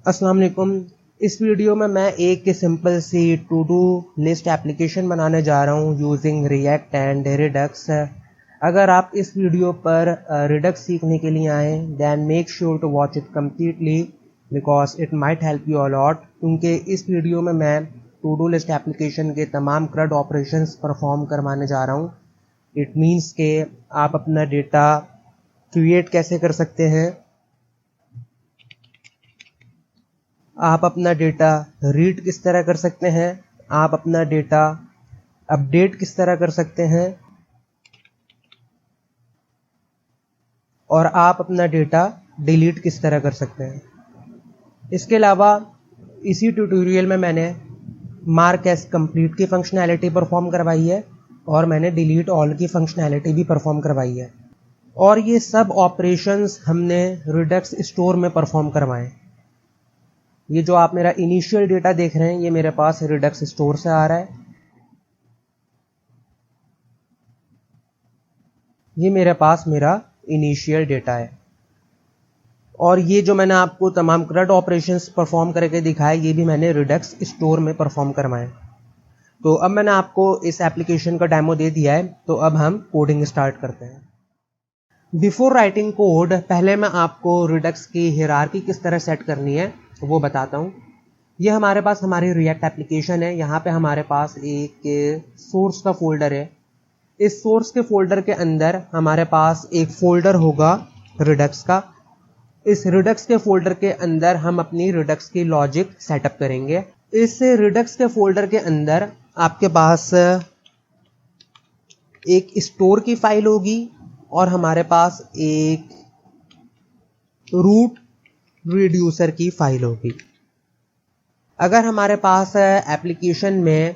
अस्सलाम वालेकुम। इस वीडियो में मैं एक सिंपल सी टू डू लिस्ट एप्लीकेशन बनाने जा रहा हूँ यूजिंग रिएक्ट एंड रिडक्स। अगर आप इस वीडियो पर रिडक्स सीखने के लिए आए then make sure to watch it completely because it might help you a lot, क्योंकि इस वीडियो में मैं टू डू लिस्ट एप्लीकेशन के तमाम CRUD ऑपरेशंस परफॉर्म करवाने जा रहा हूँ। इट मीन्स के आप अपना डेटा क्रिएट कैसे कर सकते हैं, आप अपना डेटा रीड किस तरह कर सकते हैं, आप अपना डेटा अपडेट किस तरह कर सकते हैं, और आप अपना डेटा डिलीट किस तरह कर सकते हैं। इसके अलावा इसी ट्यूटोरियल में मैंने मार्क एज कंप्लीट की फंक्शनैलिटी परफॉर्म करवाई है और मैंने डिलीट ऑल की फंक्शनैलिटी भी परफॉर्म करवाई है, और ये सब ऑपरेशंस हमने रिडक्स स्टोर में परफॉर्म करवाए। ये जो आप मेरा इनिशियल डेटा देख रहे हैं ये मेरे पास रिडक्स स्टोर से आ रहा है। ये मेरे पास मेरा इनिशियल डेटा है, और ये जो मैंने आपको तमाम CRUD ऑपरेशंस परफॉर्म करके दिखाए ये भी मैंने रिडक्स स्टोर में परफॉर्म करवाए। तो अब मैंने आपको इस एप्लीकेशन का डेमो दे दिया है, तो अब हम कोडिंग स्टार्ट करते हैं। बिफोर राइटिंग कोड पहले मैं आपको रिडक्स की हायरार्की किस तरह सेट करनी है वो बताता हूँ। ये हमारे पास हमारी रिएक्ट एप्लीकेशन है। यहाँ पे हमारे पास एक सोर्स का फोल्डर है। इस सोर्स के फोल्डर के अंदर हमारे पास एक फोल्डर होगा रिडक्स का। इस रिडक्स के फोल्डर के अंदर हम अपनी रिडक्स की लॉजिक सेटअप करेंगे। इस रिडक्स के फोल्डर के अंदर आपके पास एक स्टोर की फाइल होगी और हमारे पास एक रूट रिड्यूसर की फाइल होगी। अगर हमारे पास एप्लीकेशन में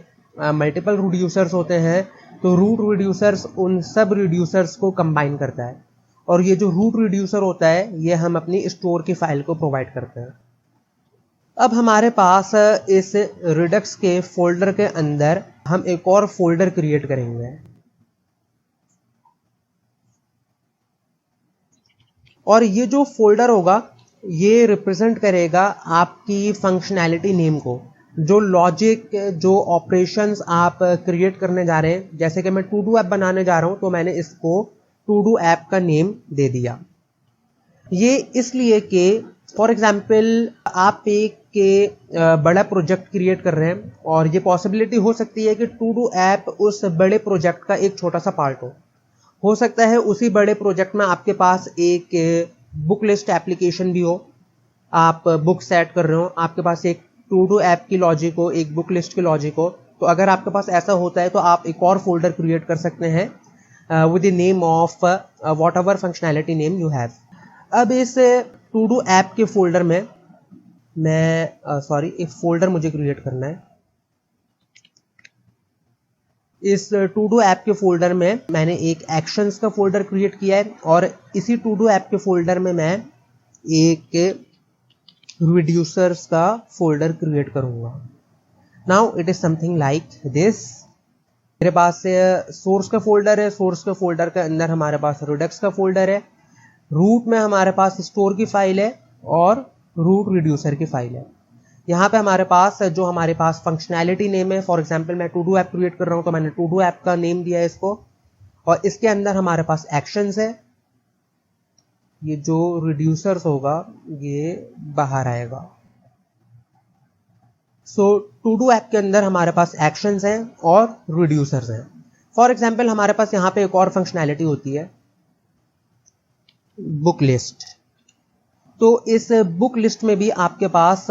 मल्टीपल रिड्यूसर्स होते हैं तो रूट रिड्यूसर्स उन सब रिड्यूसर्स को कंबाइन करता है, और ये जो रूट रिड्यूसर होता है ये हम अपनी स्टोर की फाइल को प्रोवाइड करते हैं। अब हमारे पास इस रिडक्स के फोल्डर के अंदर हम एक और फोल्डर क्रिएट करेंगे, और ये जो फोल्डर होगा ये रिप्रेजेंट करेगा आपकी फंक्शनैलिटी नेम को। जो लॉजिक, जो ऑपरेशंस आप क्रिएट करने जा रहे हैं, जैसे कि मैं टू डू ऐप बनाने जा रहा हूं तो मैंने इसको टू डू ऐप का नेम दे दिया। ये इसलिए कि फॉर एग्जांपल आप एक बड़ा प्रोजेक्ट क्रिएट कर रहे हैं और ये पॉसिबिलिटी हो सकती है कि टू डू ऐप उस बड़े प्रोजेक्ट का एक छोटा सा पार्ट हो सकता है उसी बड़े प्रोजेक्ट में आपके पास एक बुक लिस्ट एप्लीकेशन भी हो। आप बुक सेट कर रहे हो, आपके पास एक टू डू ऐप की लॉजिक हो, एक बुक लिस्ट की लॉजिक हो। तो अगर आपके पास ऐसा होता है तो आप एक और फोल्डर क्रिएट कर सकते हैं with the name of what ever functionality name you have. अब इस टू डू ऐप के फोल्डर में एक फोल्डर मुझे क्रिएट करना है। इस टू डू ऐप के फोल्डर में मैंने एक एक्शंस का फोल्डर क्रिएट किया है, और इसी टू डू ऐप के फोल्डर में मैं एक रिड्यूसर्स का फोल्डर क्रिएट करूंगा। Now it is something like this. मेरे पास सोर्स का फोल्डर है, सोर्स के फोल्डर के अंदर हमारे पास रिडक्स का फोल्डर है, रूट में हमारे पास स्टोर की फाइल है और रूट रिड्यूसर की फाइल है। यहाँ पे हमारे पास फंक्शनैलिटी नेम है। फॉर एग्जांपल मैं टू डू ऐप क्रिएट कर रहा हूँ तो मैंने टू डू ऐप का नेम दिया है इसको, और इसके अंदर हमारे पास एक्शंस है। ये जो रिड्यूसर्स होगा ये बाहर आएगा। सो टू डू ऐप के अंदर हमारे पास एक्शंस हैं और रिड्यूसर्स हैं। फॉर एग्जांपल हमारे पास यहाँ पे एक और फंक्शनैलिटी होती है बुक लिस्ट। तो इस बुक लिस्ट में भी आपके पास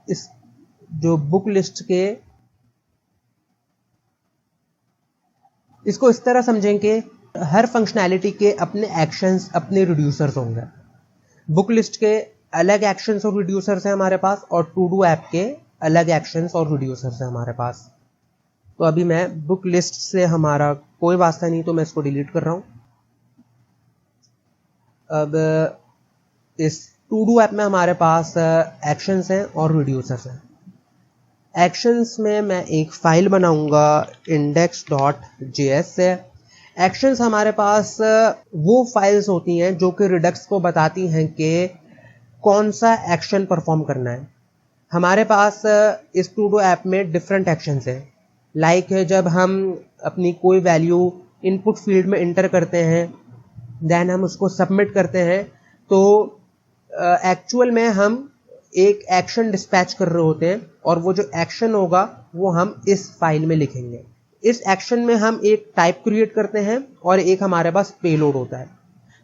इस जो बुक लिस्ट के, इसको इस तरह समझें कि हर फंक्शनैलिटी के अपने एक्शंस, अपने रिड्यूसर्स होंगे। बुक लिस्ट के अलग एक्शंस और रिड्यूसर्स हैं हमारे पास, और टू डू ऐप के अलग एक्शंस और रिड्यूसर्स हैं हमारे पास। तो अभी मैं बुक लिस्ट से हमारा कोई वास्ता नहीं तो मैं इसको डिलीट कर रहा हूं। अब इस टू डू ऐप में हमारे पास एक्शंस हैं और रिड्यूसर्स हैं। एक्शंस में मैं एक फाइल बनाऊंगा index.js से। एक्शंस हमारे पास वो फाइल्स होती हैं जो कि रिडक्स को बताती हैं कि कौन सा एक्शन परफॉर्म करना है। हमारे पास इस टू डू ऐप में डिफरेंट एक्शंस हैं। लाइक जब हम अपनी कोई वैल्यू इनपुट फील्ड में इंटर करते हैं, देन हम उसको सबमिट करते हैं, तो एक्चुअल में हम एक एक्शन डिस्पैच कर रहे होते हैं और वो जो एक्शन होगा वो हम इस फाइल में लिखेंगे। इस एक्शन में हम एक टाइप क्रिएट करते हैं और एक हमारे पास पेलोड होता है।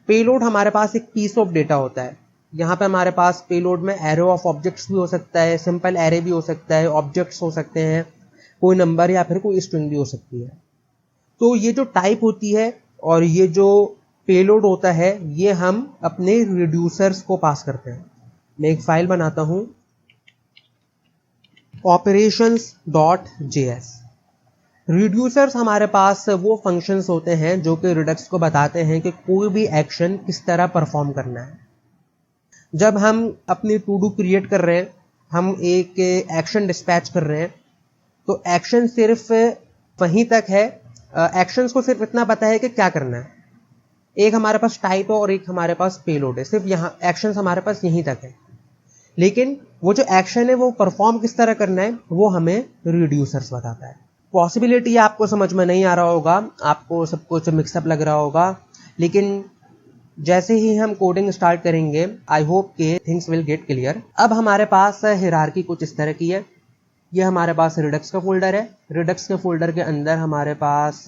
पेलोड हमारे पास एक पीस ऑफ डेटा होता है। यहाँ पे हमारे पास पेलोड में एरे ऑफ ऑब्जेक्ट्स भी हो सकता है, सिंपल एरे भी हो सकता है, ऑब्जेक्ट्स हो सकते हैं, कोई नंबर या फिर कोई स्ट्रिंग भी हो सकती है। तो ये जो टाइप होती है और ये जो पेलोड होता है, ये हम अपने रिड्यूसर्स को पास करते हैं। मैं एक फाइल बनाता हूं operations.js। रिड्यूसर्स हमारे पास वो फंक्शंस होते हैं जो कि रिडक्स को बताते हैं कि कोई भी एक्शन किस तरह परफॉर्म करना है। जब हम अपनी टू डू क्रिएट कर रहे हैं, हम एक एक्शन डिस्पैच कर रहे हैं, तो एक्शन सिर्फ वहीं तक है, एक्शंस को सिर्फ इतना पता है कि क्या करना है। एक हमारे पास टाइप है और एक हमारे पास पेलोड है, सिर्फ यहाँ एक्शंस हमारे पास यहीं तक है। लेकिन वो जो एक्शन है वो परफॉर्म किस तरह करना है वो हमें रिड्यूसर्स बताता है। पॉसिबिलिटी आपको समझ में नहीं आ रहा होगा, आपको सब कुछ मिक्सअप लग रहा होगा, लेकिन जैसे ही हम कोडिंग स्टार्ट करेंगे आई होप के थिंग्स विल गेट क्लियर। अब हमारे पास हिरार्की कुछ इस तरह की है। ये हमारे पास रिडक्स का फोल्डर है। रिडक्स के फोल्डर के अंदर हमारे पास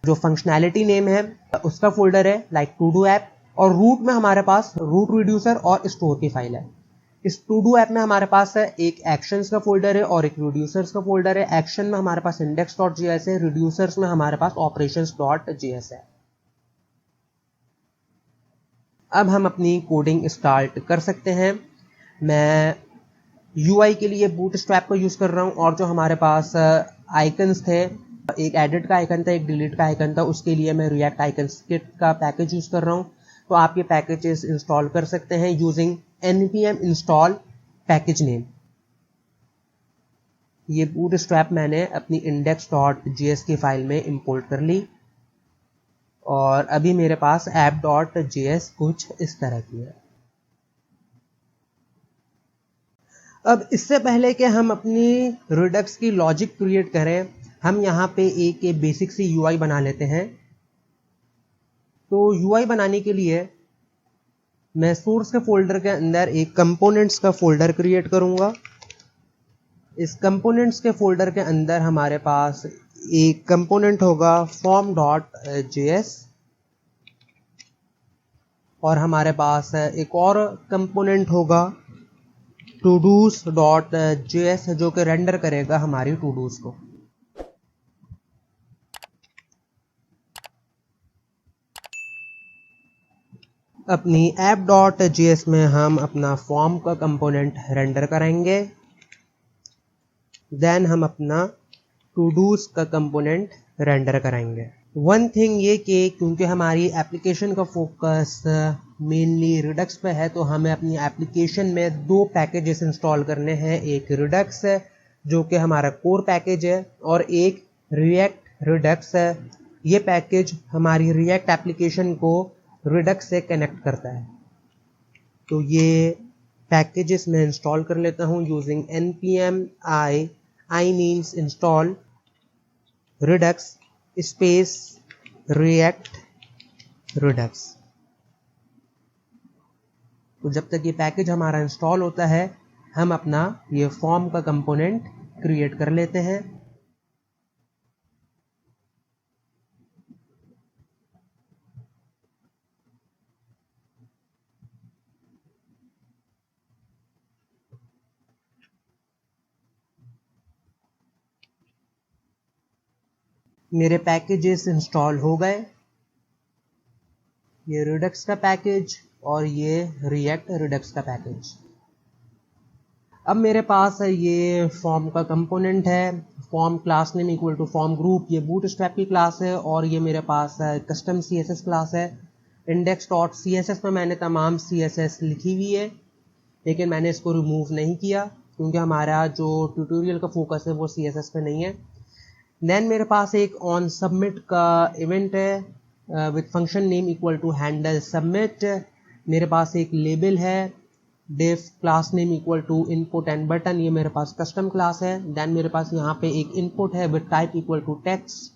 जो फंक्शनैलिटी नेम है उसका फोल्डर है, लाइक टू डू ऐप, और रूट में हमारे पास रूट रिड्यूसर और स्टोर की फाइल है। इस टू डू ऐप में हमारे पास एक एक्शंस का फोल्डर है और एक रिड्यूसर्स का फोल्डर है। एक्शन में हमारे पास index.js है, रिड्यूसर्स में हमारे पास operations.js है। अब हम अपनी कोडिंग स्टार्ट कर सकते हैं। मैं UI के लिए बूटस्ट्रैप का यूज कर रहा हूं और जो हमारे पास आइकन्स थे, एक एडिट का आइकन था, एक डिलीट का आइकन था, उसके लिए मैं रिएक्ट आइकन्स किट का पैकेज यूज कर रहा हूं। तो आप ये पैकेजेस इंस्टॉल कर सकते हैं using npm install package name. ये बूटस्ट्रैप मैंने अपनी index.js की फाइल में इंपोर्ट कर ली और अभी मेरे पास app.js कुछ इस तरह की है। अब इससे पहले कि हम अपनी रिडक्स की लॉजिक क्रिएट करें, हम यहाँ पे एक बेसिक सी UI बना लेते हैं। तो UI बनाने के लिए मैं सोर्स के फोल्डर के अंदर एक कंपोनेंट्स का फोल्डर क्रिएट करूंगा। इस कंपोनेंट्स के फोल्डर के अंदर हमारे पास एक कंपोनेंट होगा form.js और हमारे पास एक और कंपोनेंट होगा todos.js जो कि रेंडर करेगा हमारी टूडूज को। अपनी app.js में हम अपना फॉर्म का कंपोनेंट रेंडर करेंगे, देन हम अपना टूडूज का कंपोनेंट रेंडर करेंगे। वन थिंग ये कि क्योंकि हमारी एप्लीकेशन का फोकस मेनली रिडक्स पे है, तो हमें अपनी एप्लीकेशन में दो पैकेजेस इंस्टॉल करने हैं। एक रिडक्स है जो कि हमारा कोर पैकेज है और एक रिएक्ट रिडक्स है। ये पैकेज हमारी रिएक्ट एप्लीकेशन को रिडक्स से कनेक्ट करता है। तो ये पैकेजेस मैं इंस्टॉल कर लेता हूँ using npm i means install redux space react redux। तो जब तक ये पैकेज हमारा इंस्टॉल होता है, हम अपना ये फॉर्म का कंपोनेंट क्रिएट कर लेते हैं। मेरे पैकेजेस इंस्टॉल हो गए, ये रिडक्स का पैकेज और ये रिएक्ट रिडक्स का पैकेज। अब मेरे पास ये फॉर्म का कंपोनेंट है, form class name equal to form group, ये बूटस्ट्रैप की क्लास है और ये मेरे पास कस्टम CSS क्लास है। index.css में मैंने तमाम CSS लिखी हुई है, लेकिन मैंने इसको रिमूव नहीं किया क्योंकि हमारा जो ट्यूटोरियल का फोकस है वो CSS पे नहीं है। देन मेरे पास एक ऑन सबमिट का इवेंट है with function name equal to handle submit. मेरे पास एक लेबल है div class name equal to input and button, ये मेरे पास कस्टम क्लास है। देन मेरे पास यहाँ पे एक इनपुट है with type equal to text,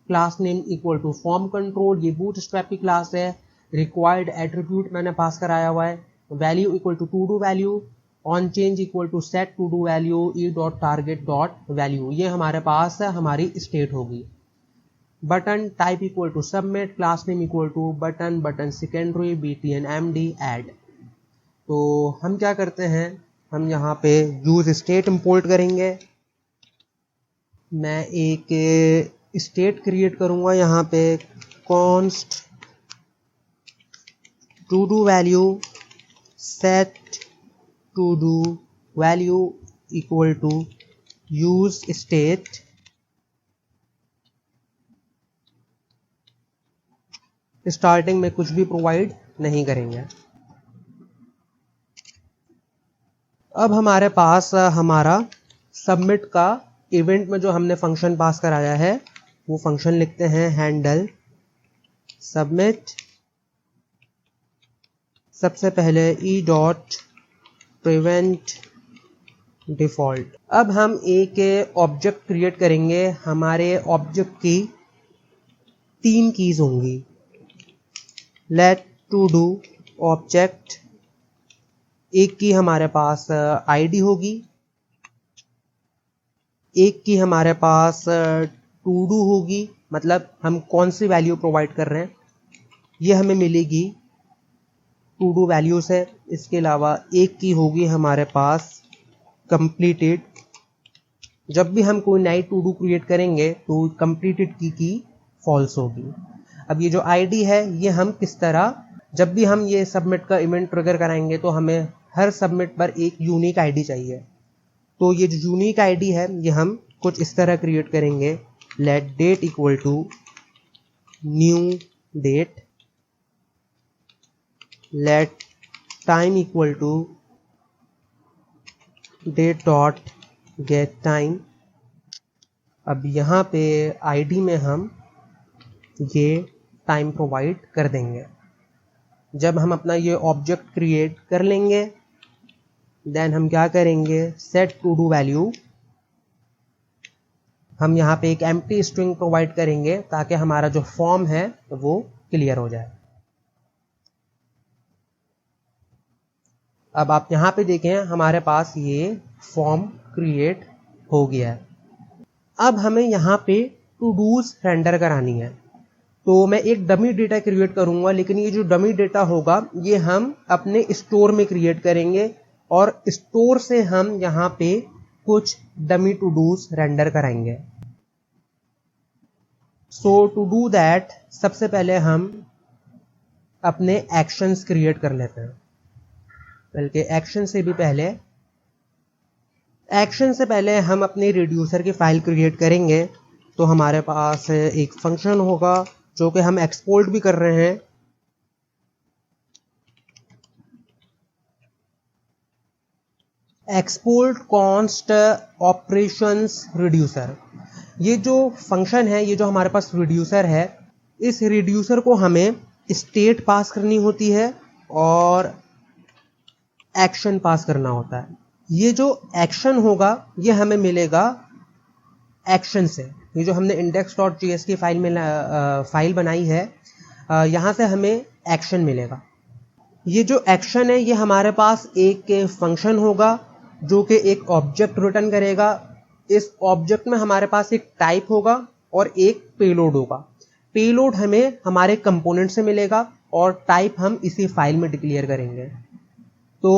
class name equal to form control, ये बूटस्ट्रैप की क्लास है। रिक्वायर्ड एट्रीब्यूट मैंने पास कराया हुआ है, value equal to to do value, on change equal to set to do value e dot target dot value, ये हमारे पास हमारी स्टेट होगी। Button type equal to submit, class name equal to button, button secondary btn md add. तो हम क्या करते हैं, हम यहाँ पे यूज स्टेट इंपोर्ट करेंगे। मैं एक स्टेट क्रिएट करूंगा यहाँ पे, const to do value set to do value equal to use state, starting में कुछ भी प्रोवाइड नहीं करेंगे। अब हमारे पास हमारा सबमिट का इवेंट में जो हमने फंक्शन पास कराया है वो फंक्शन लिखते हैं हैंडल सबमिट। सबसे पहले ई डॉट प्रिवेंट डिफॉल्ट। अब हम एक ऑब्जेक्ट क्रिएट करेंगे, हमारे ऑब्जेक्ट की 3 कीज होंगी। लेट टू डू ऑब्जेक्ट, एक की हमारे पास आईडी होगी, एक की हमारे पास टू डू होगी, मतलब हम कौन सी वैल्यू प्रोवाइड कर रहे हैं ये हमें मिलेगी टू डू वैल्यू से। इसके अलावा एक की होगी हमारे पास कंप्लीटेड, जब भी हम कोई नई टू डू क्रिएट करेंगे तो कंप्लीटेड की फॉल्स होगी। अब ये जो आईडी है ये हम किस तरह, जब भी हम ये सबमिट का इवेंट ट्रिगर कराएंगे तो हमें हर सबमिट पर एक यूनिक आईडी चाहिए। तो ये जो यूनिक आईडी है ये हम कुछ इस तरह क्रिएट करेंगे, let date equal to new date, let time equal to date dot get time. अब यहाँ पे आईडी में हम ये टाइम प्रोवाइड कर देंगे। जब हम अपना ये ऑब्जेक्ट क्रिएट कर लेंगे देन हम क्या करेंगे, सेट टू डू वैल्यू, हम यहाँ पे एक एम्प्टी स्ट्रिंग प्रोवाइड करेंगे ताकि हमारा जो फॉर्म है वो क्लियर हो जाए। अब आप यहाँ पे देखें हमारे पास ये फॉर्म क्रिएट हो गया है। अब हमें यहाँ पे टू डूज रेंडर करानी है, तो मैं एक डमी डेटा क्रिएट करूंगा, लेकिन ये जो डमी डेटा होगा ये हम अपने स्टोर में क्रिएट करेंगे और स्टोर से हम यहाँ पे कुछ डमी टू डूज रेंडर कराएंगे। सो टू डू दैट सबसे पहले हम अपने एक्शंस क्रिएट कर लेते हैं, बल्कि एक्शन से पहले हम अपने रिड्यूसर की फाइल क्रिएट करेंगे। तो हमारे पास एक फंक्शन होगा जो कि हम एक्सपोर्ट भी कर रहे हैं। एक्सपोर्ट कॉन्स्ट ऑपरेशंस रिड्यूसर, ये जो फंक्शन है, ये जो हमारे पास रिड्यूसर है, इस रिड्यूसर को हमें स्टेट पास करनी होती है और एक्शन पास करना होता है। ये जो एक्शन होगा ये हमें मिलेगा एक्शन से, ये जो हमने index.js की फाइल बनाई है यहाँ से हमें एक्शन मिलेगा। ये जो एक्शन है ये हमारे पास एक फंक्शन होगा जो कि एक ऑब्जेक्ट रिटर्न करेगा। इस ऑब्जेक्ट में हमारे पास एक टाइप होगा और एक पेलोड होगा। पेलोड हमें हमारे कंपोनेंट से मिलेगा और टाइप हम इसी फाइल में डिक्लेयर करेंगे। तो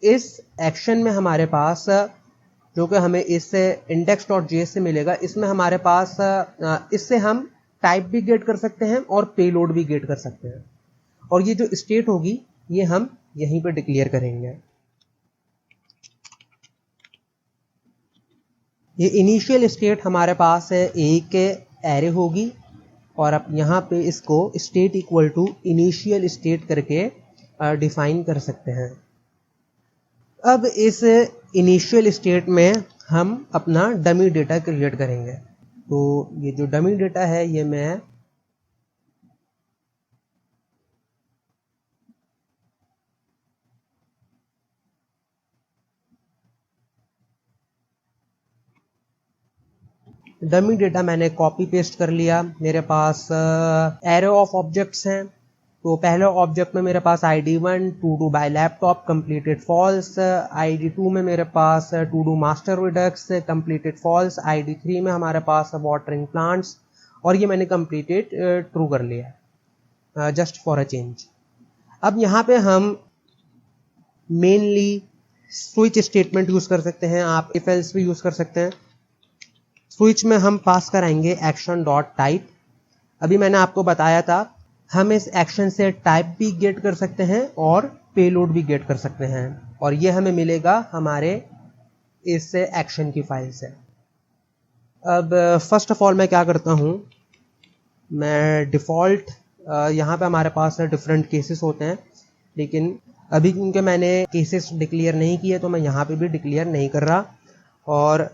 इस एक्शन में हमारे पास जो कि हमें इससे index.js से मिलेगा, इसमें हमारे पास इससे हम टाइप भी गेट कर सकते हैं और पेलोड भी गेट कर सकते हैं। और ये जो स्टेट होगी ये हम यहीं पे डिक्लेयर करेंगे। ये इनिशियल स्टेट हमारे पास एक एरे होगी और अब यहाँ पे इसको state equal to initial state करके डिफाइन कर सकते हैं। अब इस इनिशियल स्टेट में हम अपना डमी डेटा क्रिएट करेंगे। तो ये जो डमी डेटा है ये मैं डमी डेटा मैंने कॉपी पेस्ट कर लिया। मेरे पास एरे ऑफ ऑब्जेक्ट्स हैं। तो पहले ऑब्जेक्ट में मेरे पास ID1 to do buy laptop completed false, ID2 में मेरे पास to do master redux completed false, ID3 में हमारे पास वाटरिंग प्लांट्स, और ये मैंने कंप्लीटेड ट्रू कर लिया जस्ट फॉर अ चेंज। अब यहाँ पे हम मेनली स्विच स्टेटमेंट यूज कर सकते हैं, आप इफ एल्स भी यूज कर सकते हैं। स्विच में हम पास कराएंगे एक्शन डॉट टाइप। अभी मैंने आपको बताया था हम इस एक्शन से टाइप भी गेट कर सकते हैं और पेलोड भी गेट कर सकते हैं, और ये हमें मिलेगा हमारे इस एक्शन की फाइल से। अब फर्स्ट ऑफ ऑल मैं क्या करता हूँ, मैं डिफ़ॉल्ट यहाँ पे हमारे पास डिफरेंट केसेस होते हैं, लेकिन अभी क्योंकि मैंने केसेस डिक्लेयर नहीं किए तो मैं यहाँ पे भी डिक्लेयर नहीं कर रहा। और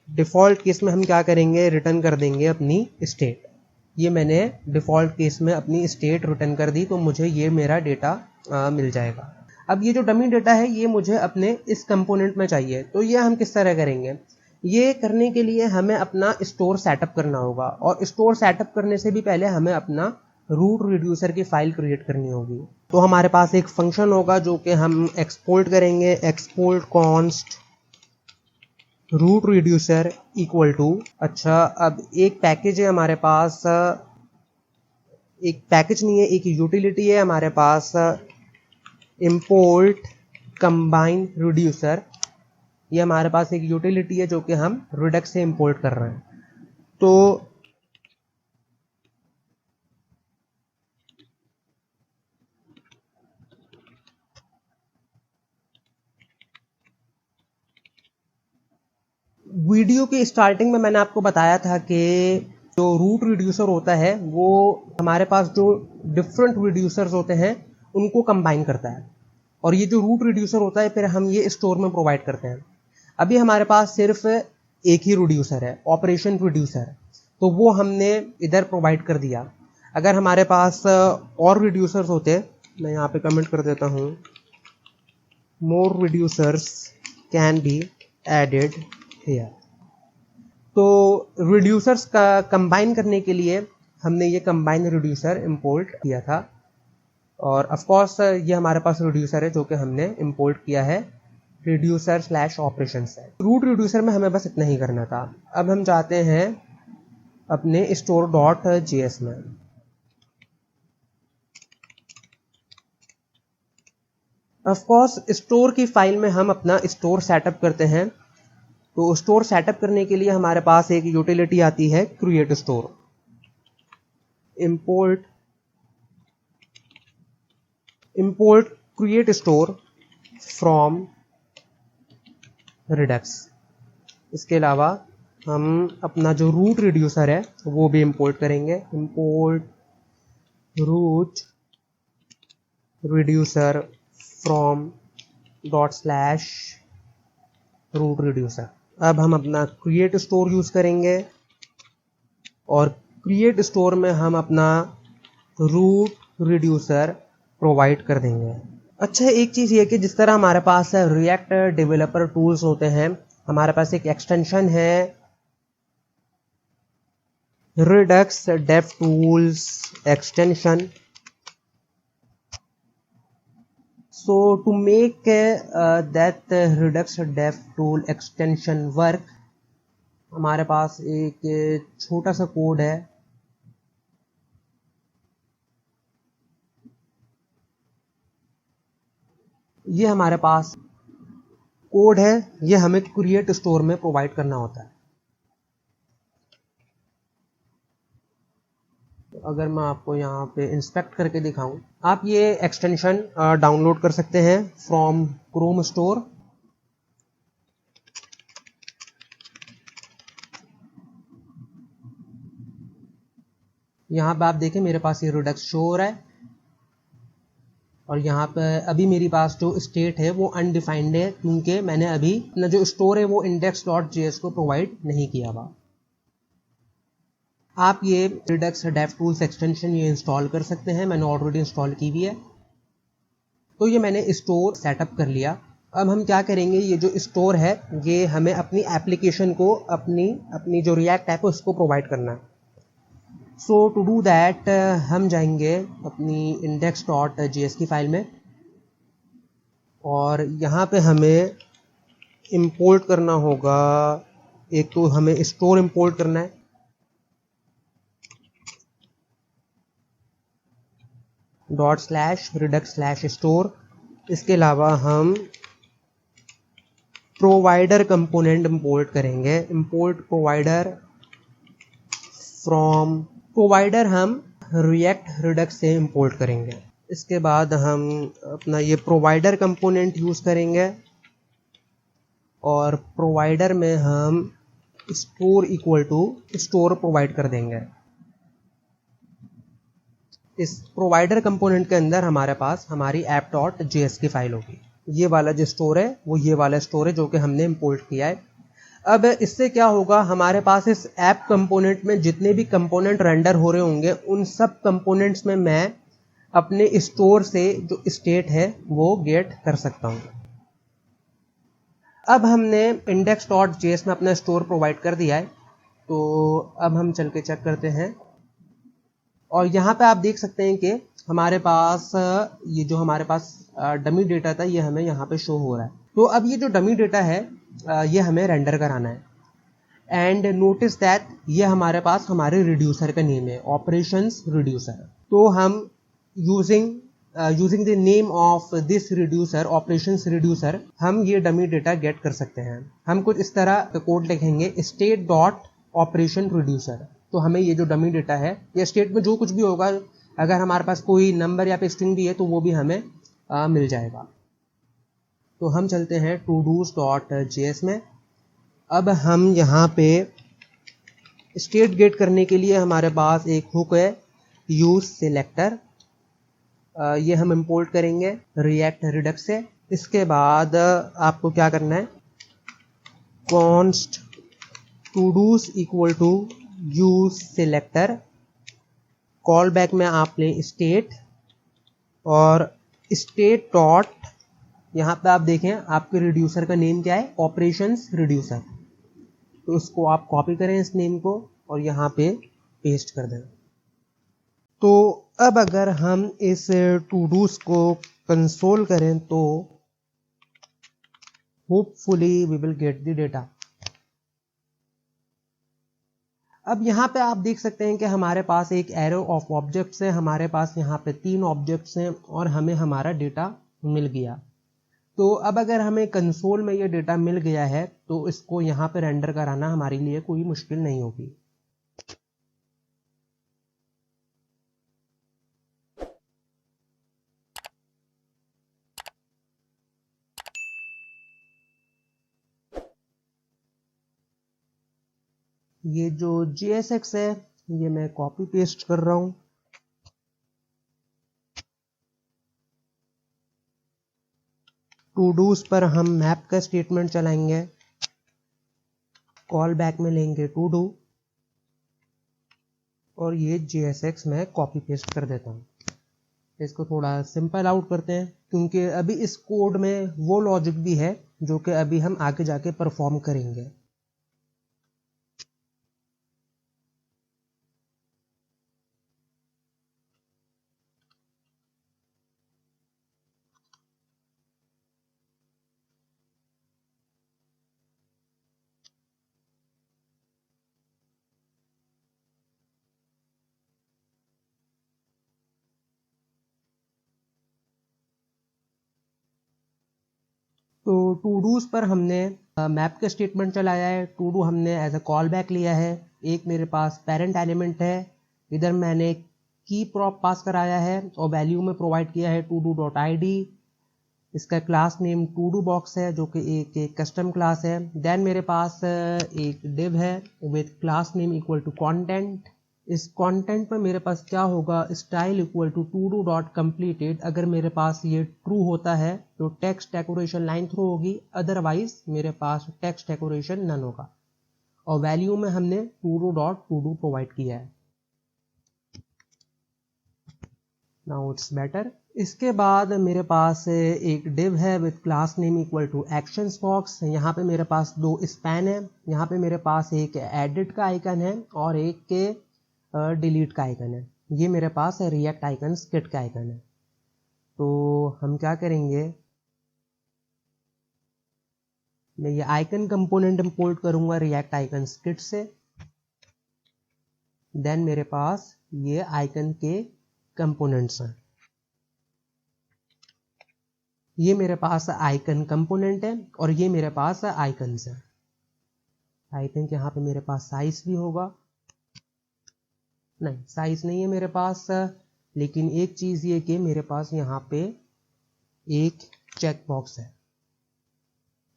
डिफ़ॉल्ट केस में हम क्या करेंगे, रिटर्न कर देंगे अपनी स्टेट। ये मैंने डिफ़ॉल्ट केस में अपनी स्टेट रिटर्न कर दी, तो मुझे ये मेरा डेटा मिल जाएगा। अब ये जो डमी डेटा है ये मुझे अपने इस कंपोनेंट में चाहिए, तो ये हम किस तरह करेंगे। ये करने के लिए हमें अपना स्टोर सेटअप करना होगा, और स्टोर सेटअप करने से भी पहले हमें अपना रूट रिड्यूसर की फाइल क्रिएट करनी होगी। तो हमारे पास एक फंक्शन होगा जो कि हम एक्सपोर्ट करेंगे, export const root reducer equal to. अच्छा, अब एक पैकेज है हमारे पास, एक पैकेज नहीं है, एक यूटिलिटी है हमारे पास, इंपोर्ट कंबाइन रिड्यूसर। ये हमारे पास एक यूटिलिटी है जो कि हम रिडक्स से इंपोर्ट कर रहे हैं। तो वीडियो की स्टार्टिंग में मैंने आपको बताया था कि जो रूट रिड्यूसर होता है वो हमारे पास जो डिफरेंट रिड्यूसर्स होते हैं उनको कंबाइन करता है, और ये जो रूट रिड्यूसर होता है फिर हम ये स्टोर में प्रोवाइड करते हैं। अभी हमारे पास सिर्फ एक ही रिड्यूसर है, ऑपरेशन रिड्यूसर, तो वो हमने इधर प्रोवाइड कर दिया। अगर हमारे पास और रिड्यूसर्स होते, मैं यहाँ पे कमेंट कर देता हूँ, more reducers can be added here. तो रिड्यूसर्स का कंबाइन करने के लिए हमने ये कंबाइन रिड्यूसर इंपोर्ट किया था, और ऑफ कोर्स ये हमारे पास रिड्यूसर है जो कि हमने इंपोर्ट किया है रिड्यूसर स्लैश ऑपरेशन से। रूट रिड्यूसर में हमें बस इतना ही करना था। अब हम जाते हैं अपने स्टोर डॉट जेएस में। ऑफ कोर्स स्टोर की फाइल में हम अपना स्टोर सेटअप करते हैं। तो स्टोर सेटअप करने के लिए हमारे पास एक यूटिलिटी आती है create store. Import create store from Redux. इसके अलावा हम अपना जो रूट रिड्यूसर है वो भी इंपोर्ट करेंगे। Import root reducer from dot slash root reducer. अब हम अपना क्रिएट स्टोर यूज करेंगे, और क्रिएट स्टोर में हम अपना रूट रिड्यूसर प्रोवाइड कर देंगे। अच्छा, एक चीज़ ये कि जिस तरह हमारे पास रिएक्ट डेवलपर टूल्स होते हैं, हमारे पास एक एक्सटेंशन है Redux dev tools extension. So to make that Redux Dev Tool extension work, हमारे पास एक छोटा सा कोड है। ये हमारे पास कोड है, ये हमें क्रिएट स्टोर में प्रोवाइड करना होता है। अगर मैं आपको यहाँ पे इंस्पेक्ट करके दिखाऊं, आप ये एक्सटेंशन डाउनलोड कर सकते हैं फ्रॉम क्रोम स्टोर। यहाँ पे आप देखें मेरे पास ये रिडक्स शो हो रहा है, और यहाँ पे अभी मेरे पास जो स्टेट है वो अनडिफाइंड है, क्योंकि मैंने अभी अपना जो स्टोर है वो index.js को प्रोवाइड नहीं किया हुआ। आप ये Redux DevTools एक्सटेंशन ये इंस्टॉल कर सकते हैं, मैंने ऑलरेडी इंस्टॉल की हुई है। तो ये मैंने स्टोर सेटअप कर लिया। अब हम क्या करेंगे, ये जो स्टोर है ये हमें अपनी एप्लीकेशन को अपनी जो रिएक्ट ऐप है उसको प्रोवाइड करना है। सो टू डू दैट हम जाएंगे अपनी index.js की फाइल में और यहाँ पे हमें इंपोर्ट करना होगा। एक तो हमें स्टोर इंपोर्ट करना है, ./redux/store। इसके अलावा हम प्रोवाइडर कंपोनेंट इंपोर्ट करेंगे। इंपोर्ट प्रोवाइडर फ्रॉम प्रोवाइडर हम रिएक्ट रिडक्स से इंपोर्ट करेंगे। इसके बाद हम अपना ये प्रोवाइडर कंपोनेंट यूज़ करेंगे और प्रोवाइडर में हम store equal to store provide कर देंगे। इस प्रोवाइडर कंपोनेंट के अंदर हमारे पास हमारी app.js की फाइल होगी। ये वाला जो स्टोर है वो ये वाला स्टोर है जो कि हमने इंपोर्ट किया है। अब इससे क्या होगा, हमारे पास इस ऐप कंपोनेंट में जितने भी कंपोनेंट रेंडर हो रहे होंगे उन सब कंपोनेंट्स में मैं अपने स्टोर से जो स्टेट है वो गेट कर सकता हूँ। अब हमने index.js में अपना स्टोर प्रोवाइड कर दिया है, तो अब हम चल के चेक करते हैं और यहाँ पे आप देख सकते हैं कि हमारे पास ये जो हमारे पास डमी डेटा था ये हमें यहाँ पे शो हो रहा है। तो अब ये जो डमी डेटा है ये हमें रेंडर कराना है। एंड नोटिस दैट ये हमारे पास हमारे रिड्यूसर का नेम है, ऑपरेशंस रिड्यूसर। तो हम using the name of this reducer, operations reducer, हम ये डमी डेटा गेट कर सकते हैं। हम कुछ इस तरह का कोड लिखेंगे, स्टेट डॉट ऑपरेशन रिड्यूसर। तो हमें ये जो डमी डेटा है ये स्टेट में जो कुछ भी होगा, अगर हमारे पास कोई नंबर या फिर स्ट्रिंग भी है तो वो भी हमें मिल जाएगा। तो हम चलते हैं todos.js में। अब हम यहाँ पे स्टेट गेट करने के लिए हमारे पास एक हुक है यूज सिलेक्टर, ये हम इंपोर्ट करेंगे रिएक्ट रिडक्स से। इसके बाद आपको क्या करना है, const todos equal to use selector, call back में आपने स्टेट और स्टेट डॉट, यहाँ पे आप देखें आपके रिड्यूसर का नेम क्या है, ऑपरेशंस रिड्यूसर। तो उसको आप कॉपी करें इस नेम को और यहाँ पे पेस्ट कर दें। तो अब अगर हम इस टूडूस को कंसोल करें तो hopefully we will get the data. अब यहाँ पे आप देख सकते हैं कि हमारे पास एक एरो ऑफ ऑब्जेक्ट्स है, हमारे पास यहाँ पे 3 ऑब्जेक्ट्स हैं और हमें हमारा डेटा मिल गया। तो अब अगर हमें कंसोल में ये डेटा मिल गया है तो इसको यहाँ पे रेंडर कराना हमारे लिए कोई मुश्किल नहीं होगी। ये जो JSX है ये मैं कॉपी पेस्ट कर रहा हूँ। टूडूस पर हम मैप का स्टेटमेंट चलाएंगे, कॉल बैक में लेंगे टूडू और ये JSX में कॉपी पेस्ट कर देता हूँ। इसको थोड़ा सिंपल आउट करते हैं क्योंकि अभी इस कोड में वो लॉजिक भी है जो कि अभी हम आगे जाके परफॉर्म करेंगे। तो टूडूस पर हमने मैप का स्टेटमेंट चलाया है, टूडू हमने एज अ कॉल बैक लिया है। एक मेरे पास पेरेंट एलिमेंट है, इधर मैंने की प्रॉप पास कराया है और वैल्यू में प्रोवाइड किया है todo.id। इसका क्लास नेम टूडू बॉक्स है जो कि एक कस्टम क्लास है। देन मेरे पास एक डिव है with class name equal to content. इस कंटेंट में मेरे पास क्या होगा, style equal to todo dot completed. अगर मेरे पास ये ट्रू होता है तो टेक्स्ट डेकोरेशन लाइन थ्रू होगी, अदरवाइज मेरे पास टेक्स्ट डेकोरेशन नन होगा। और वैल्यू में हमने todo.todo प्रोवाइड किया है। Now it's better. इसके बाद मेरे पास एक div है with class name equal to actions box. यहाँ पे मेरे पास दो स्पैन है, यहाँ पे मेरे पास एक एडिट का आइकन है और एक के डिलीट का आइकन है। ये मेरे पास रिएक्ट आइकन्स किट का आइकन है। तो हम क्या करेंगे, मैं ये आइकन कंपोनेंट इंपोर्ट करूंगा रिएक्ट आइकन्स किट से। देन मेरे पास ये आइकन के कंपोनेंट्स हैं। ये मेरे पास आइकन कंपोनेंट है और ये मेरे पास आइकन्स है। आई थिंक यहाँ पे मेरे पास साइज भी होगा, नहीं साइज नहीं है मेरे पास, लेकिन एक चीज ये कि मेरे पास यहाँ पे एक चेक बॉक्स है।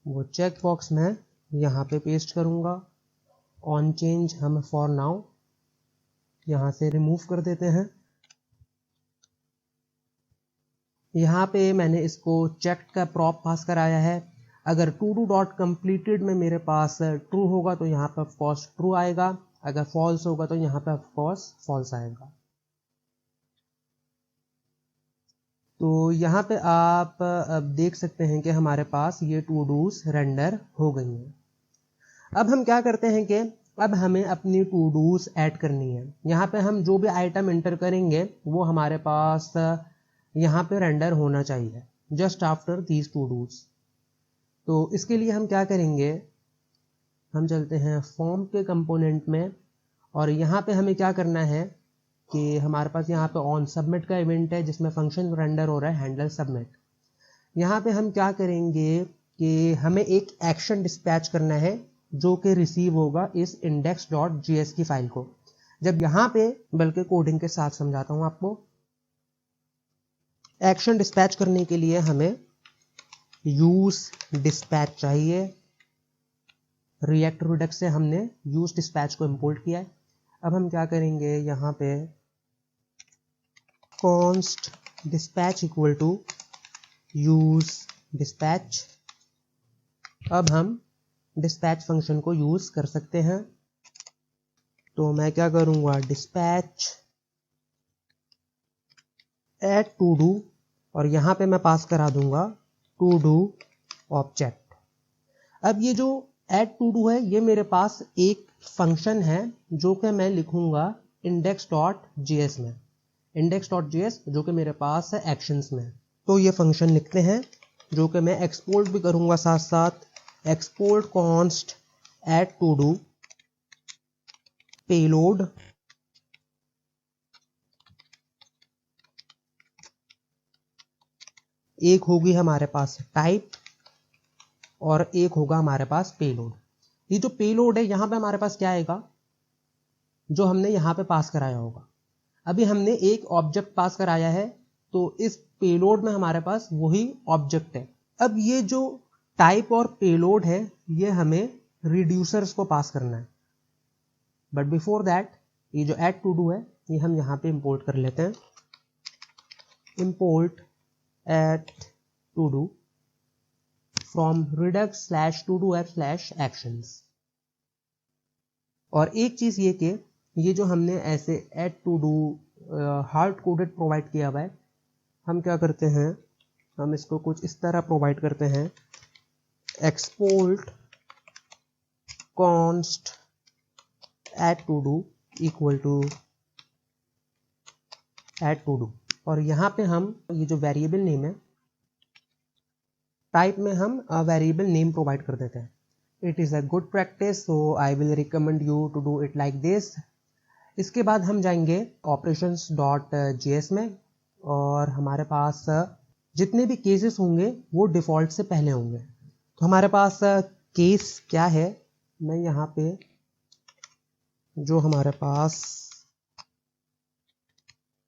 वो चेक बॉक्स मैं यहाँ पे पेस्ट करूंगा। ऑन चेंज हम फॉर नाउ यहाँ से रिमूव कर देते हैं। यहाँ पे मैंने इसको चेक का प्रॉप पास कराया है। अगर todo.completed में मेरे पास ट्रू होगा तो यहाँ पे ऑफकोर्स ट्रू आएगा, अगर फॉल्स होगा तो यहाँ पे ऑफकोर्स फॉल्स आएगा। तो यहाँ पे आप अब देख सकते हैं कि हमारे पास ये टू डूज रेंडर हो गई हैं। अब हम क्या करते हैं कि अब हमें अपनी टू डूज ऐड करनी है। यहाँ पे हम जो भी आइटम एंटर करेंगे वो हमारे पास यहाँ पे रेंडर होना चाहिए just after these todos. तो इसके लिए हम क्या करेंगे, हम चलते हैं फॉर्म के कंपोनेंट में और यहाँ पे हमें क्या करना है कि हमारे पास यहाँ पे ऑन सबमिट का इवेंट है जिसमें फंक्शन रेंडर हो रहा है हैंडल सबमिट। यहाँ पे हम क्या करेंगे कि हमें एक एक्शन डिस्पैच करना है जो कि रिसीव होगा इस index.js की फाइल को। जब यहाँ पे बल्कि कोडिंग के साथ समझाता हूँ आपको। एक्शन डिस्पैच करने के लिए हमें यूज डिस्पैच चाहिए। रिएक्ट रिडक्स से हमने यूज डिस्पैच को इंपोर्ट किया है। अब हम क्या करेंगे, यहाँ पे const dispatch इक्वल टू यूज डिस्पैच। अब हम डिस्पैच फंक्शन को यूज कर सकते हैं। तो मैं क्या करूंगा, डिस्पैच एड टू डू और यहां पे मैं पास करा दूंगा टू डू ऑब्जेक्ट। अब ये जो एड टू डू है ये मेरे पास एक फंक्शन है जो कि मैं लिखूंगा index.js में। index.js जो कि मेरे पास है एक्शंस में। तो ये फंक्शन लिखते हैं जो कि मैं एक्सपोर्ट भी करूंगा साथ साथ। Export const add to do payload एक होगी हमारे पास टाइप और एक होगा हमारे पास पेलोड। ये जो पेलोड है यहां पे हमारे पास क्या आएगा, जो हमने यहां पे पास कराया होगा। अभी हमने एक ऑब्जेक्ट पास कराया है तो इस पेलोड में हमारे पास वही ऑब्जेक्ट है। अब ये जो टाइप और पेलोड है ये हमें रिड्यूसर्स को पास करना है। बट बिफोर दैट ये जो एड टू डू है ये हम यहां पे इंपोर्ट कर लेते हैं। Import add to do from redux /todo /actions। और एक चीज ये कि ये जो हमने ऐसे add to do hard coded provide किया हुआ है, हम क्या करते हैं, हम इसको कुछ इस तरह प्रोवाइड करते हैं। Export const add to do equal to add to do और यहां पे हम ये जो वेरिएबल नेम है टाइप में हम वेरिएबल नेम प्रोवाइड कर देते हैं। It is a good practice so I will recommend you to do it like this. इसके बाद हम जाएंगे operations.js में और हमारे पास जितने भी केसेस होंगे वो डिफॉल्ट से पहले होंगे। तो हमारे पास केस क्या है, मैं यहाँ पे जो हमारे पास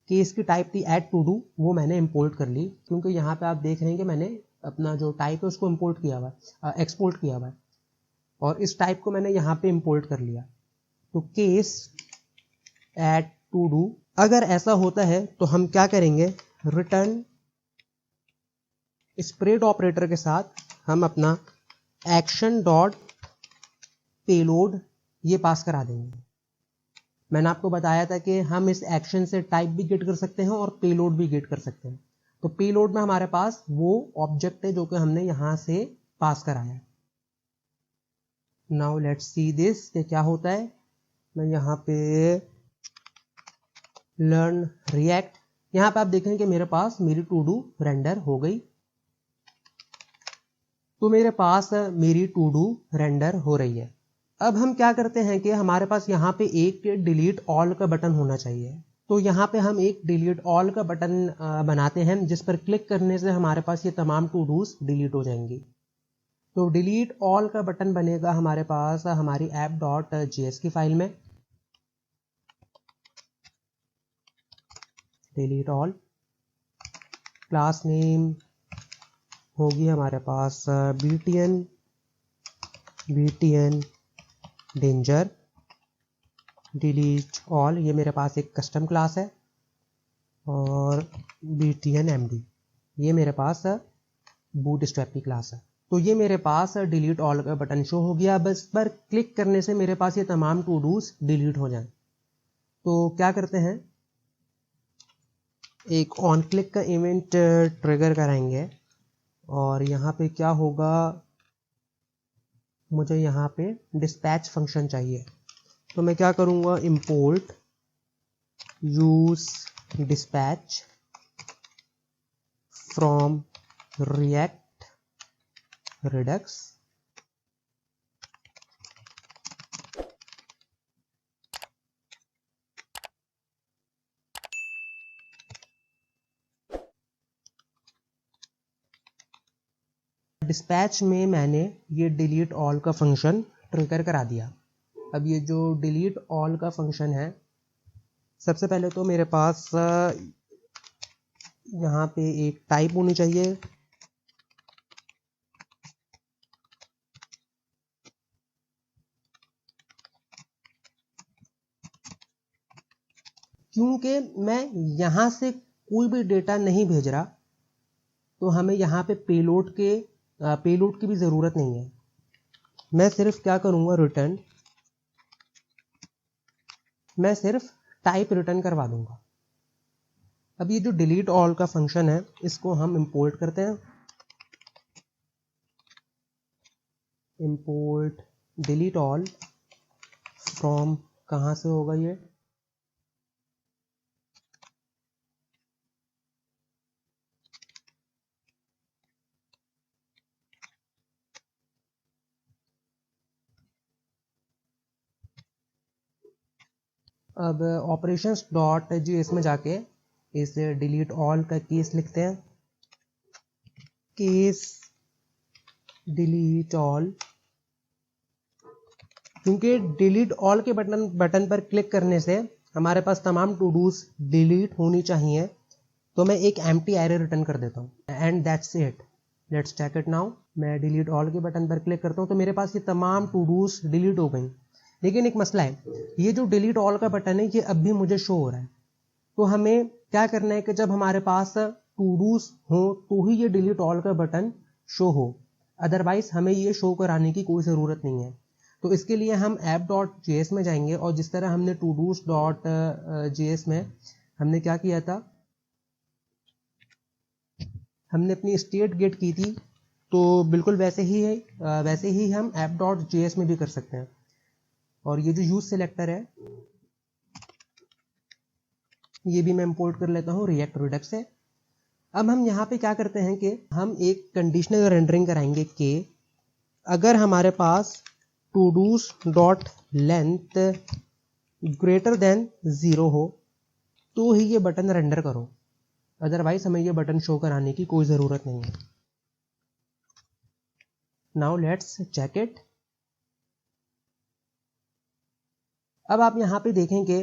केस की टाइप थी एड टू डू वो मैंने इंपोर्ट कर ली, क्योंकि यहाँ पे आप देख रहे हैं कि मैंने अपना जो टाइप है उसको इंपोर्ट किया हुआ है, एक्सपोर्ट किया हुआ है और इस टाइप को मैंने यहाँ पे इंपोर्ट कर लिया। तो केस एड टू डू अगर ऐसा होता है तो हम क्या करेंगे, रिटर्न स्प्रेड ऑपरेटर के साथ हम अपना एक्शन डॉट पेलोड ये पास करा देंगे। मैंने आपको बताया था कि हम इस एक्शन से टाइप भी गेट कर सकते हैं और पेलोड भी गेट कर सकते हैं। तो पेलोड में हमारे पास वो ऑब्जेक्ट है जो कि हमने यहां से पास कराया है। नाउ लेट्स सी दिस कि क्या होता है। मैं यहाँ पे लर्न रिएक्ट, यहाँ पे आप देखें कि मेरे पास मेरी टू डू रेंडर हो गई। तो मेरे पास मेरी टू डू रेंडर हो रही है। अब हम क्या करते हैं कि हमारे पास यहाँ पे एक डिलीट ऑल का बटन होना चाहिए। तो यहाँ पे हम एक डिलीट ऑल का बटन बनाते हैं जिस पर क्लिक करने से हमारे पास ये तमाम टू डूज डिलीट हो जाएंगी। तो डिलीट ऑल का बटन बनेगा हमारे पास हमारी app.js की फाइल में। डिलीट ऑल, क्लास नेम होगी हमारे पास btn डेंजर डिलीट ऑल, ये मेरे पास एक कस्टम क्लास है, और btn md ये मेरे पास बूटस्ट्रैप की क्लास है। तो ये मेरे पास डिलीट ऑल का बटन शो हो गया। बस पर क्लिक करने से मेरे पास ये तमाम टू डूज डिलीट हो जाएं। तो क्या करते हैं, एक ऑन क्लिक का इवेंट ट्रिगर कराएंगे, और यहाँ पे क्या होगा, मुझे यहाँ पे डिस्पैच फंक्शन चाहिए। तो मैं क्या करूँगा, import use dispatch from react Redux. Dispatch में मैंने ये डिलीट ऑल का फंक्शन ट्रिगर करा दिया। अब ये जो डिलीट ऑल का फंक्शन है, सबसे पहले तो मेरे पास यहाँ पे एक टाइप होनी चाहिए। क्योंकि मैं यहाँ से कोई भी डेटा नहीं भेज रहा, तो हमें यहाँ पे पेलोड की भी ज़रूरत नहीं है। मैं सिर्फ क्या करूँगा, मैं सिर्फ टाइप रिटर्न करवा दूंगा। अब ये जो डिलीट ऑल का फंक्शन है, इसको हम इंपोर्ट करते हैं। इंपोर्ट डिलीट ऑल फ्रॉम, कहाँ से होगा ये, अब ऑपरेशंस डॉट जीएस में जाके इस डिलीट ऑल का केस लिखते हैं। केस डिलीट ऑल, क्योंकि डिलीट ऑल के बटन पर क्लिक करने से हमारे पास तमाम टू डूज डिलीट होनी चाहिए। तो मैं एक एम्प्टी एरे रिटर्न कर देता हूँ, and that's it. Let's check it now. मैं डिलीट ऑल के बटन पर क्लिक करता हूँ तो मेरे पास ये तमाम टू डूज डिलीट हो गई। लेकिन एक मसला है, ये जो डिलीट ऑल का बटन है ये अब भी मुझे शो हो रहा है। तो हमें क्या करना है कि जब हमारे पास टू डूज हो तो ही ये डिलीट ऑल का बटन शो हो, अदरवाइज हमें ये शो कराने की कोई ज़रूरत नहीं है। तो इसके लिए हम app.js में जाएंगे, और जिस तरह हमने todos.js में हमने क्या किया था, हमने अपनी स्टेट गेट की थी, तो बिल्कुल वैसे ही हम app.js में भी कर सकते हैं। और ये जो यूज सिलेक्टर है ये भी मैं इंपोर्ट कर लेता हूँ रिएक्ट रिडक्स से। अब हम यहाँ पे क्या करते हैं कि हम एक कंडीशनल रेंडरिंग कराएंगे कि अगर हमारे पास टूडूज डॉट लेंथ ग्रेटर देन 0 हो तो ही ये बटन रेंडर करो, अदरवाइज हमें ये बटन शो कराने की कोई ज़रूरत नहीं है। Now let's check it. अब आप यहाँ पे देखें कि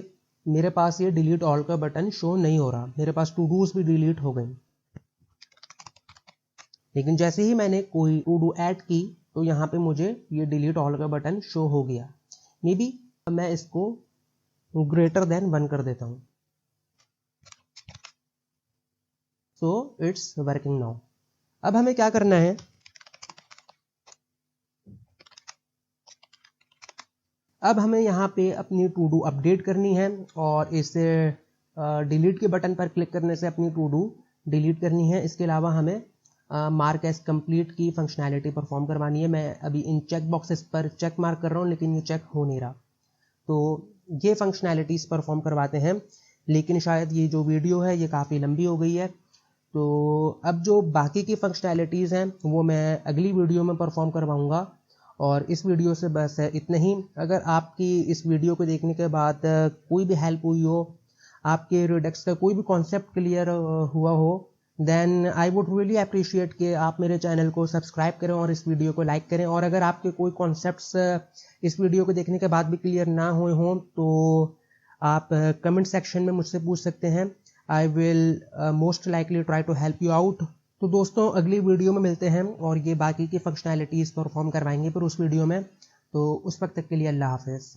मेरे पास ये डिलीट ऑल का बटन शो नहीं हो रहा, मेरे पास टू डूज भी डिलीट हो गई। लेकिन जैसे ही मैंने कोई टू डू ऐड की तो यहाँ पे मुझे ये डिलीट ऑल का बटन शो हो गया। मे बी मैं इसको ग्रेटर देन 1 कर देता हूँ। So it's working now. अब हमें क्या करना है, अब हमें यहाँ पे अपनी टू डू अपडेट करनी है और इसे डिलीट के बटन पर क्लिक करने से अपनी टू डू डिलीट करनी है। इसके अलावा हमें मार्क एज कंप्लीट की फंक्शनैलिटी परफॉर्म करवानी है। मैं अभी इन चेक बॉक्सेस पर चेक मार्क कर रहा हूँ लेकिन ये चेक हो नहीं रहा, तो ये फंक्शनैलिटीज़ परफॉर्म करवाते हैं। लेकिन शायद ये जो वीडियो है ये काफ़ी लंबी हो गई है, तो अब जो बाकी की फंक्शनैलिटीज़ हैं वो मैं अगली वीडियो में परफॉर्म करवाऊँगा। और इस वीडियो से बस इतना ही। अगर आपकी इस वीडियो को देखने के बाद कोई भी हेल्प हुई हो, आपके रिडक्स का कोई भी कॉन्सेप्ट क्लियर हुआ हो, then I would really appreciate कि आप मेरे चैनल को सब्सक्राइब करें और इस वीडियो को लाइक करें। और अगर आपके कोई कॉन्सेप्ट्स इस वीडियो को देखने के बाद भी क्लियर ना हुए हों तो आप कमेंट सेक्शन में मुझसे पूछ सकते हैं। I will most likely try to help you out. तो दोस्तों अगली वीडियो में मिलते हैं और ये बाकी की फंक्शनैलिटीज़ परफॉर्म करवाएंगे फिर उस वीडियो में। तो उस वक्त तक के लिए अल्लाह हाफिज़।